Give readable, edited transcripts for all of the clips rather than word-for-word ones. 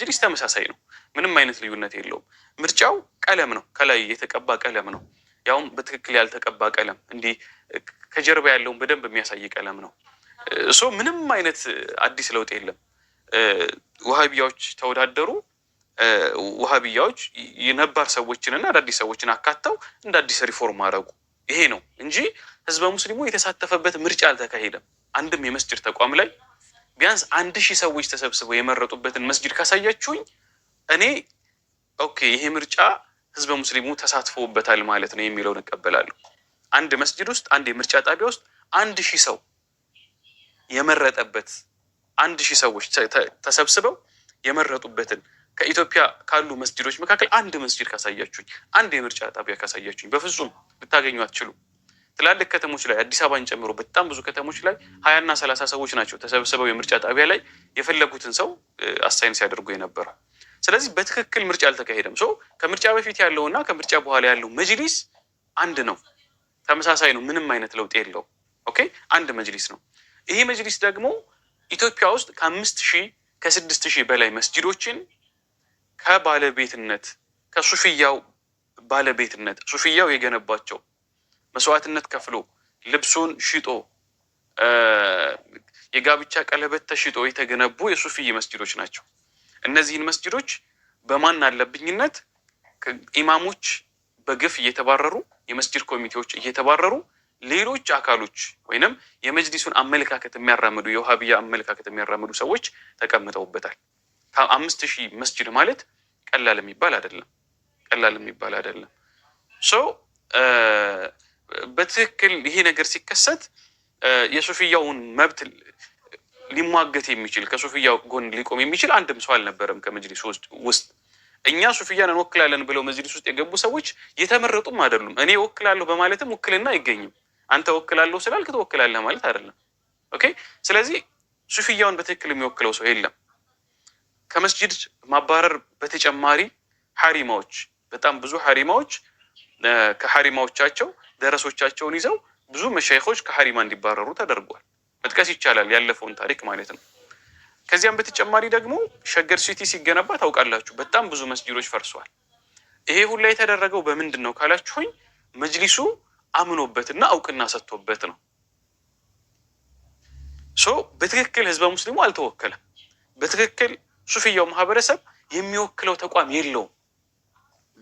መጅሊስ ተመሳሳይ ነው። ምንም አይነት ልዩነት የለውም። ምርጫው ቀለም ነው፣ ከላይ የተቀባ ቀለም ነው። ያውም በትክክል ያልተቀባ ቀለም፣ እንዲህ ከጀርባ ያለውን በደንብ የሚያሳይ ቀለም ነው። ምንም አይነት አዲስ ለውጥ የለም። ውሃቢያዎች ተወዳደሩ። ውሃቢያዎች የነባር ሰዎችንና አዳዲስ ሰዎችን አካተው እንደ አዲስ ሪፎርም አደረጉ። ይሄ ነው እንጂ ህዝበ ሙስሊሙ የተሳተፈበት ምርጫ አልተካሄደም። አንድም የመስጅድ ተቋም ላይ ቢያንስ 1000 ሰዎች ተሰብስበው የመረጡበትን መስጅድ ካሳያችሁኝ እኔ ኦኬ ይሄ ምርጫ ህዝበ ሙስሊሙ ተሳትፎበታል ማለት ነው የሚለውን እቀበላለሁ። አንድ መስጅድ ውስጥ አንድ የምርጫ ጣቢያ ውስጥ 1000 ሰው የመረጠበት 1000 ሰዎች ተሰብስበው የመረጡበትን ከኢትዮጵያ ካሉ መስጅዶች መካከል አንድ መስጅድ ካሳያችሁኝ፣ አንድ የምርጫ ጣቢያ ካሳያችሁኝ በፍጹም ልታገኙ አትችሉም። ትላልቅ ከተሞች ላይ አዲስ አበባን ጨምሮ በጣም ብዙ ከተሞች ላይ 20 እና 30 ሰዎች ናቸው ተሰብስበው የምርጫ ጣቢያ ላይ የፈለጉትን ሰው አሳይን ሲያደርጉ የነበረው። ስለዚህ በትክክል ምርጫ አልተካሄደም። ከምርጫ በፊት ያለውና ከምርጫ በኋላ ያለው መጅሊስ አንድ ነው፣ ተመሳሳይ ነው። ምንም አይነት ለውጥ የለው። ኦኬ አንድ መጅሊስ ነው። ይሄ መጅሊስ ደግሞ ኢትዮጵያ ውስጥ ከ5000 ከ6000 በላይ መስጅዶችን ከባለቤትነት ከሱፊያው ባለቤትነት ሱፊያው የገነባቸው መስዋዕትነት ከፍሎ ልብሱን ሽጦ የጋብቻ ቀለበት ተሽጦ የተገነቡ የሱፊይ መስጅዶች ናቸው። እነዚህን መስጅዶች በማን አለብኝነት ኢማሞች በግፍ እየተባረሩ፣ የመስጅድ ኮሚቴዎች እየተባረሩ፣ ሌሎች አካሎች ወይንም የመጅሊሱን አመለካከት የሚያራምዱ የውሃቢያ አመለካከት የሚያራምዱ ሰዎች ተቀምጠውበታል። ከ5000 መስጅድ ማለት ቀላል የሚባል አይደለም። ቀላል የሚባል አይደለም። በትክክል ይሄ ነገር ሲከሰት የሱፊያውን መብት ሊሟገት የሚችል ከሱፊያው ጎን ሊቆም የሚችል አንድም ሰው አልነበረም ከመጅሊስ ውስጥ። እኛ ሱፊያን እንወክላለን ብለው መጅሊስ ውስጥ የገቡ ሰዎች የተመረጡም አይደሉም። እኔ ወክላለሁ በማለትም ውክልና አይገኝም። አንተ ወክላለሁ ስላልክ ትወክላለህ ማለት አይደለም። ኦኬ። ስለዚህ ሱፊያውን በትክክል የሚወክለው ሰው የለም። ከመስጅድ ማባረር በተጨማሪ ሐሪማዎች፣ በጣም ብዙ ሐሪማዎች ከሐሪማዎቻቸው ደረሶቻቸውን ይዘው ብዙ መሻይኾች ከሐሪማ እንዲባረሩ ተደርጓል። መጥቀስ ይቻላል ያለፈውን ታሪክ ማለት ነው። ከዚያም በተጨማሪ ደግሞ ሸገር ሲቲ ሲገነባ ታውቃላችሁ፣ በጣም ብዙ መስጅዶች ፈርሷል። ይሄ ሁላ የተደረገው በምንድን ነው ካላችሁኝ መጅሊሱ አምኖበትና እውቅና ሰጥቶበት ነው። በትክክል ህዝበ ሙስሊሙ አልተወከለም። በትክክል ሱፊያው ማህበረሰብ የሚወክለው ተቋም የለውም።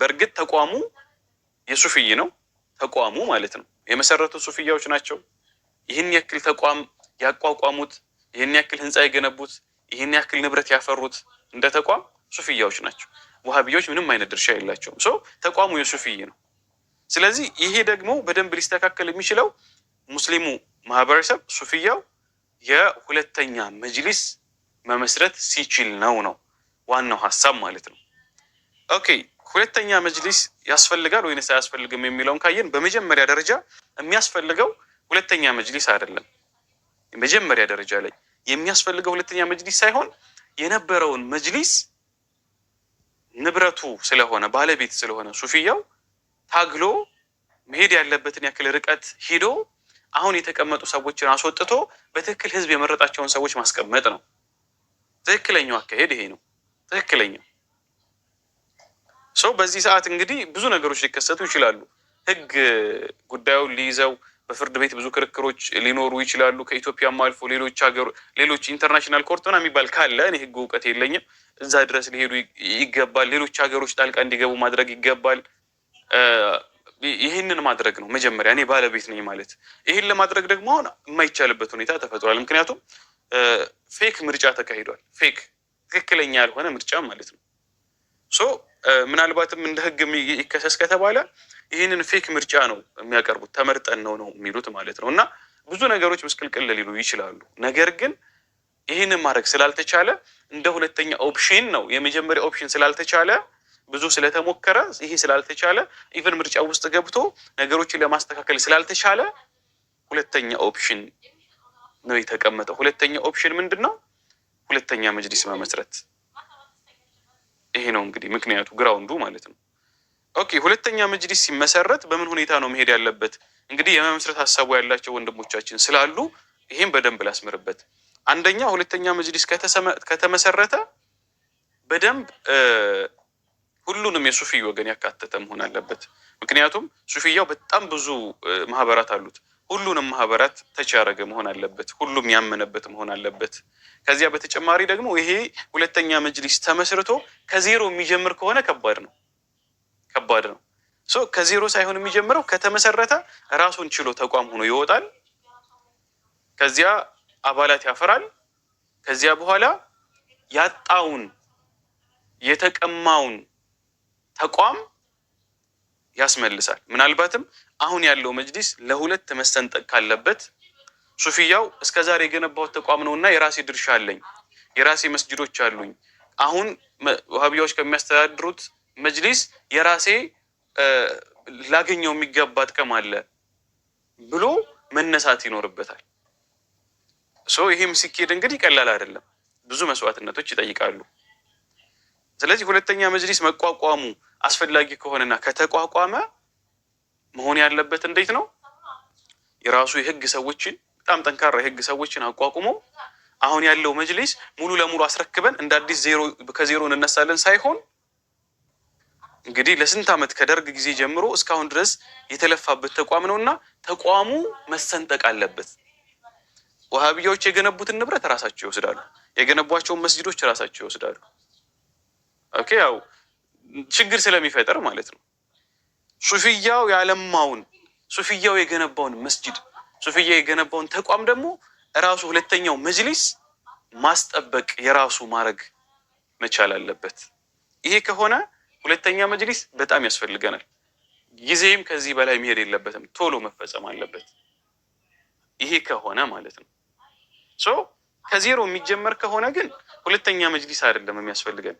በእርግጥ ተቋሙ የሱፊይ ነው፣ ተቋሙ ማለት ነው። የመሰረቱት ሱፊያዎች ናቸው። ይህን ያክል ተቋም ያቋቋሙት፣ ይህን ያክል ህንፃ የገነቡት፣ ይህን ያክል ንብረት ያፈሩት እንደ ተቋም ሱፊያዎች ናቸው። ውሃቢያዎች ምንም አይነት ድርሻ የላቸውም። ተቋሙ የሱፊይ ነው። ስለዚህ ይሄ ደግሞ በደንብ ሊስተካከል የሚችለው ሙስሊሙ ማህበረሰብ ሱፊያው የሁለተኛ መጅሊስ መመስረት ሲችል ነው ዋናው ሀሳብ ማለት ነው። ኦኬ ሁለተኛ መጅሊስ ያስፈልጋል ወይንስ አያስፈልግም የሚለውን ካየን በመጀመሪያ ደረጃ የሚያስፈልገው ሁለተኛ መጅሊስ አይደለም። መጀመሪያ ደረጃ ላይ የሚያስፈልገው ሁለተኛ መጅሊስ ሳይሆን የነበረውን መጅሊስ ንብረቱ ስለሆነ ባለቤት ስለሆነ ሱፊያው ታግሎ መሄድ ያለበትን ያክል ርቀት ሂዶ አሁን የተቀመጡ ሰዎችን አስወጥቶ በትክክል ህዝብ የመረጣቸውን ሰዎች ማስቀመጥ ነው። ትክክለኛው አካሄድ ይሄ ነው። ትክክለኛው በዚህ ሰዓት እንግዲህ ብዙ ነገሮች ሊከሰቱ ይችላሉ። ህግ ጉዳዩን ሊይዘው በፍርድ ቤት ብዙ ክርክሮች ሊኖሩ ይችላሉ። ከኢትዮጵያም አልፎ ሌሎች ኢንተርናሽናል ኮርት የሚባል ካለ እኔ ህግ እውቀት የለኝም። እዛ ድረስ ሊሄዱ ይገባል። ሌሎች ሀገሮች ጣልቃ እንዲገቡ ማድረግ ይገባል። ይህንን ማድረግ ነው መጀመሪያ። እኔ ባለቤት ነኝ ማለት ይህን ለማድረግ ደግሞ አሁን የማይቻልበት ሁኔታ ተፈጥሯል። ምክንያቱም ፌክ ምርጫ ተካሂዷል። ፌክ ትክክለኛ ያልሆነ ምርጫ ማለት ነው። ምናልባትም እንደ ህግ ይከሰስ ከተባለ ይህንን ፌክ ምርጫ ነው የሚያቀርቡት። ተመርጠን ነው የሚሉት ማለት ነው። እና ብዙ ነገሮች ምስቅልቅል ሊሉ ይችላሉ። ነገር ግን ይህንን ማድረግ ስላልተቻለ እንደ ሁለተኛ ኦፕሽን ነው። የመጀመሪያ ኦፕሽን ስላልተቻለ ብዙ ስለተሞከረ ይሄ ስላልተቻለ ኢቨን ምርጫ ውስጥ ገብቶ ነገሮችን ለማስተካከል ስላልተቻለ ሁለተኛ ኦፕሽን ነው የተቀመጠው። ሁለተኛ ኦፕሽን ምንድን ነው? ሁለተኛ መጅሊስ መመስረት። ይሄ ነው እንግዲህ ምክንያቱ፣ ግራውንዱ ማለት ነው። ኦኬ ሁለተኛ መጅሊስ ሲመሰረት በምን ሁኔታ ነው መሄድ ያለበት? እንግዲህ የመመስረት ሀሳቡ ያላቸው ወንድሞቻችን ስላሉ ይሄን በደንብ ላስምርበት። አንደኛ ሁለተኛ መጅሊስ ከተመሰረተ በደንብ ሁሉንም የሱፊ ወገን ያካተተ መሆን አለበት። ምክንያቱም ሱፊያው በጣም ብዙ ማህበራት አሉት። ሁሉንም ማህበራት ተች ያደረገ መሆን አለበት። ሁሉም ያመነበት መሆን አለበት። ከዚያ በተጨማሪ ደግሞ ይሄ ሁለተኛ መጅሊስ ተመስርቶ ከዜሮ የሚጀምር ከሆነ ከባድ ነው። ከዜሮ ሳይሆን የሚጀምረው ከተመሰረተ ራሱን ችሎ ተቋም ሆኖ ይወጣል። ከዚያ አባላት ያፈራል። ከዚያ በኋላ ያጣውን የተቀማውን ተቋም ያስመልሳል። ምናልባትም አሁን ያለው መጅሊስ ለሁለት መሰንጠቅ ካለበት ሱፊያው እስከዛሬ የገነባው ተቋም ነውና የራሴ ድርሻ አለኝ፣ የራሴ መስጅዶች አሉኝ፣ አሁን ወሃቢያዎች ከሚያስተዳድሩት መጅሊስ የራሴ ላገኘው የሚገባ ጥቅም አለ ብሎ መነሳት ይኖርበታል። ይሄም ሲኬድ እንግዲህ ቀላል አይደለም፣ ብዙ መስዋዕትነቶች ይጠይቃሉ። ስለዚህ ሁለተኛ መጅሊስ መቋቋሙ አስፈላጊ ከሆነና ከተቋቋመ መሆን ያለበት እንዴት ነው? የራሱ የህግ ሰዎችን በጣም ጠንካራ የህግ ሰዎችን አቋቁሞ አሁን ያለው መጅሊስ ሙሉ ለሙሉ አስረክበን እንደ አዲስ ከዜሮ እንነሳለን ሳይሆን እንግዲህ ለስንት ዓመት ከደርግ ጊዜ ጀምሮ እስካሁን ድረስ የተለፋበት ተቋም ነውና ተቋሙ መሰንጠቅ አለበት። ወሃቢያዎች የገነቡትን ንብረት ራሳቸው ይወስዳሉ፣ የገነቧቸውን መስጂዶች ራሳቸው ይወስዳሉ። ኦኬ፣ ያው ችግር ስለሚፈጠር ማለት ነው። ሱፊያው ያለማውን ሱፊያው የገነባውን መስጂድ ሱፊያ የገነባውን ተቋም ደግሞ ራሱ ሁለተኛው መጅሊስ ማስጠበቅ የራሱ ማድረግ መቻል አለበት። ይሄ ከሆነ ሁለተኛ መጅሊስ በጣም ያስፈልገናል። ጊዜም ከዚህ በላይ መሄድ የለበትም፣ ቶሎ መፈጸም አለበት። ይሄ ከሆነ ማለት ነው። ከዜሮ የሚጀመር ከሆነ ግን ሁለተኛ መጅሊስ አይደለም የሚያስፈልገን።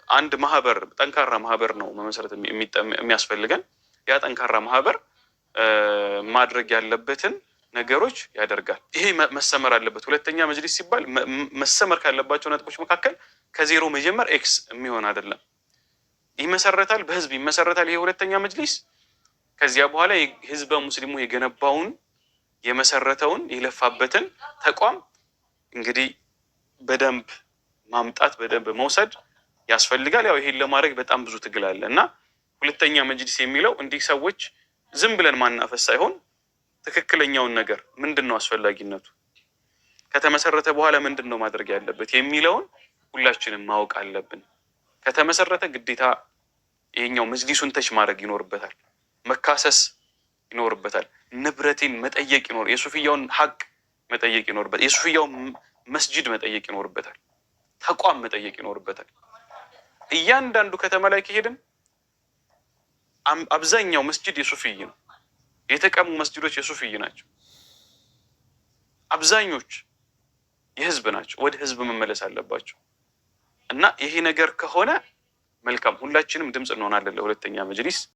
አንድ ማህበር፣ ጠንካራ ማህበር ነው መመስረት የሚያስፈልገን። ያ ጠንካራ ማህበር ማድረግ ያለበትን ነገሮች ያደርጋል። ይሄ መሰመር አለበት። ሁለተኛ መጅሊስ ሲባል መሰመር ካለባቸው ነጥቦች መካከል ከዜሮ መጀመር ኤክስ የሚሆን አይደለም። ይመሰረታል፣ በህዝብ ይመሰረታል ይሄ ሁለተኛ መጅሊስ። ከዚያ በኋላ ህዝበ ሙስሊሙ የገነባውን የመሰረተውን የለፋበትን ተቋም እንግዲህ በደንብ ማምጣት በደንብ መውሰድ ያስፈልጋል። ያው ይሄን ለማድረግ በጣም ብዙ ትግል አለ እና ሁለተኛ መጅሊስ የሚለው እንዲህ ሰዎች ዝም ብለን ማናፈስ ሳይሆን ትክክለኛውን ነገር ምንድነው አስፈላጊነቱ፣ ከተመሰረተ በኋላ ምንድነው ማድረግ ያለበት የሚለውን ሁላችንም ማወቅ አለብን። ከተመሰረተ ግዴታ ይሄኛው መጅሊሱን ተች ማድረግ ይኖርበታል፣ መካሰስ ይኖርበታል፣ ንብረቴን መጠየቅ የሱፊያውን ሀቅ መጠየቅ ይኖርበታል፣ የሱፊያው መስጂድ መጠየቅ ይኖርበታል፣ ተቋም መጠየቅ ይኖርበታል። እያንዳንዱ ከተማ ላይ ከሄድን አብዛኛው መስጂድ የሱፊይ ነው። የተቀሙ መስጂዶች የሱፊይ ናቸው። አብዛኞች የህዝብ ናቸው። ወደ ህዝብ መመለስ አለባቸው እና ይሄ ነገር ከሆነ መልካም፣ ሁላችንም ድምፅ እንሆናለን ለሁለተኛ መጅሊስ።